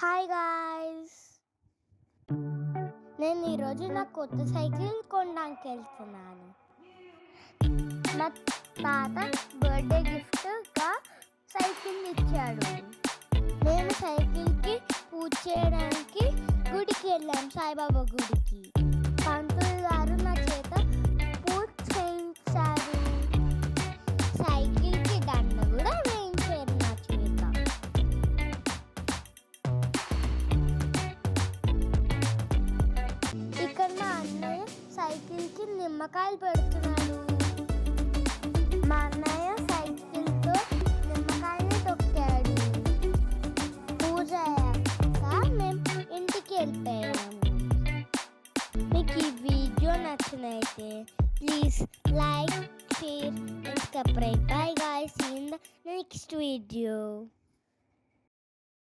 Hi guys, నేను ఈరోజు నా కొత్త సైకిల్ కొనడానికి వెళ్తున్నాను. మా తాత బర్త్డే గిఫ్ట్గా సైకిల్ ఇచ్చాడు. నేను సైకిల్కి పూజ చేయడానికి గుడికి వెళ్ళాను, సాయిబాబా గుడికి. పంతులు గారు నా చేత పూజ చేయించారు. సైకిల్కి దండ కూడా వేయించారు నా చేత. ఇక్కడ మా అన్నయ్య సైకిల్కి నిమ్మకాయలు పెడుతున్నాడు. మా అన్నయ్య సైకిల్తో నిమ్మకాయని తొక్కాడు. పూజ అయ్యాక మేము ఇంటికి వెళ్ళిపోయాము. మీకు ఈ వీడియో నచ్చినైతే please like, share and subscribe. Bye guys, see you in the next video.